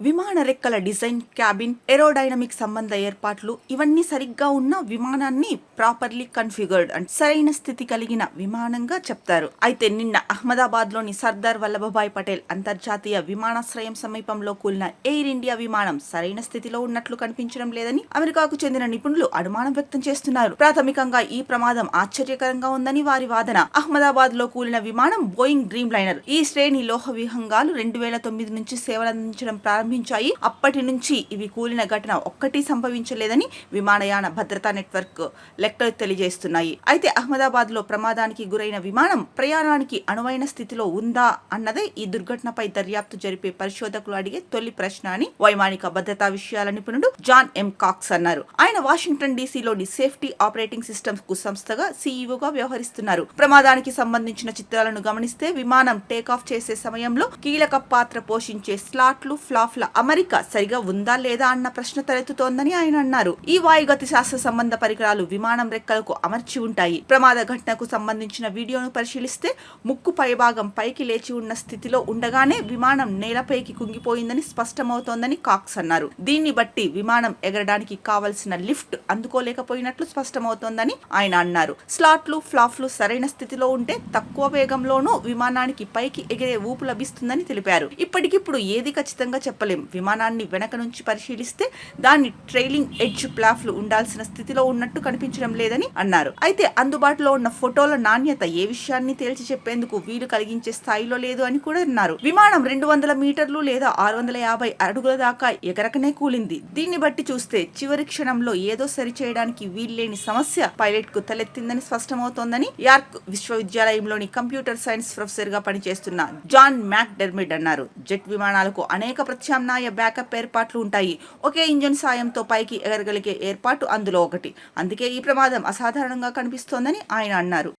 విమాన రెక్కల design, cabin, aerodynamic సంబంధ ఏర్పాట్లు ఇవన్నీ సరిగ్గా ఉన్న విమానాన్ని ప్రాపర్లీ కన్ఫిగర్డ్ అండ్ సరైన స్థితి కలిగిన విమానంగా చెప్తారు. అయితే నిన్న అహ్మదాబాద్ లోని సర్దార్ వల్లభభాయ్ పటేల్ అంతర్జాతీయ విమానాశ్రయం సమీపంలో కూలిన ఎయిర్ ఇండియా విమానం సరైన స్థితిలో ఉన్నట్లు కనిపించడం లేదని అమెరికాకు చెందిన నిపుణులు అనుమానం వ్యక్తం చేస్తున్నారు. ప్రాథమికంగా ఈ ప్రమాదం ఆశ్చర్యకరంగా ఉందని వారి వాదన. అహ్మదాబాద్ లో కూలిన విమానం బోయింగ్ డ్రీమ్ లైనర్. ఈ శ్రేణి లోహ విహంగాలు 2009 నుంచి సేవలందించడం ప్రారంభించాయి. అప్పటి నుంచి ఇవి కూలిన ఘటన ఒక్కటి సంభవించలేదని విమానయాన భద్రతా నెట్వర్క్ లెక్కలు తెలియజేస్తున్నాయి. అయితే అహ్మదాబాద్ లో ప్రమాదానికి గురైన విమానం ప్రయాణానికి అనువైన స్థితిలో ఉందా అన్నదే ఈ దుర్ఘటనపై దర్యాప్తు జరిపే పరిశోధకులు అడిగే తొలి ప్రశ్న అని వైమానిక భద్రతా విషయాల నిపుణుడు జాన్ ఎం కాక్స్ అన్నారు. ఆయన వాషింగ్టన్ డీసీలోని సేఫ్టీ ఆపరేటింగ్ సిస్టమ్స్ కు సంస్థగా సీఈఓగా వ్యవహరిస్తున్నారు. ప్రమాదానికి సంబంధించిన చిత్రాలను గమనిస్తే విమానం టేకాఫ్ చేసే సమయంలో కీలక పాత్ర పోషించే స్లాట్లు, ఫ్లాప్ల అమరిక సరిగా ఉందా లేదా అన్న ప్రశ్న తలెత్తుతోందని ఆయన అన్నారు. ఈ వాయుగతి శాస్త్ర సంబంధ పరికరాలు విమానం రెక్కలకు అమర్చి ఉంటాయి. ప్రమాద ఘటనకు సంబంధించిన వీడియోను పరిశీలిస్తే ముక్కు పైభాగం పైకి లేచి ఉన్న స్థితిలో ఉండగానే విమానం నేలపైకి కుంగిపోయిందని స్పష్టమవుతోందని కాక్స్ అన్నారు. దీన్ని బట్టి విమానం ఎగరడానికి కావలసిన లిఫ్ట్ అందుకోలేకపోయినట్లు స్పష్టమవుతోందని ఆయన అన్నారు. స్లాట్లు, ఫ్లాప్లు సరైన స్థితిలో ఉంటే తక్కువ వేగంలోనూ విమానానికి పైకి ఎగిరే ఊపు లభిస్తుందని తెలిపారు. ఇప్పటికిప్పుడు ఏది ఖచ్చితంగా చెప్పలేం. విమానాన్ని వెనక నుంచి పరిశీలిస్తే దాన్ని ట్రైలింగ్ ఎడ్జ్ ప్లాఫ్లు ఉండాల్సిన స్థితిలో ఉన్నట్టు కనిపించడం లేదని అన్నారు. అయితే అందుబాటులో ఉన్న ఫోటోల నాణ్యత ఏ విషయాన్ని తేల్చి చెప్పేందుకు వీలు కలిగించే స్థాయిలో లేదు అని కూడా అన్నారు. విమానం 200 మీటర్లు లేదా 650 అడుగుల దాకా ఎగరకనే కూలింది. దీన్ని బట్టి చూస్తే చివరి క్షణంలో ఏదో సరిచేయడానికి వీల్లేని సమస్య పైలట్ కు తలెత్తిందని స్పష్టమవుతోందని యార్క్ విశ్వవిద్యాలయంలోని కంప్యూటర్ సైన్స్ ప్రొఫెసర్ గా పనిచేస్తున్న జాన్ మ్యాక్ డెర్మిడ్ అన్నారు. జెట్ విమానాలకు అనేక ప్రత్యామ్నాయ బ్యాకప్ ఏర్పాట్లు ఉంటాయి. ఒకే ఇంజన్ సాయంతో పైకి ఎగరగలిగే ఏర్పాటు అందులో ఒకటి. అందుకే ఈ ప్రమాదం అసాధారణంగా కనిపిస్తోందని ఆయన అన్నారు.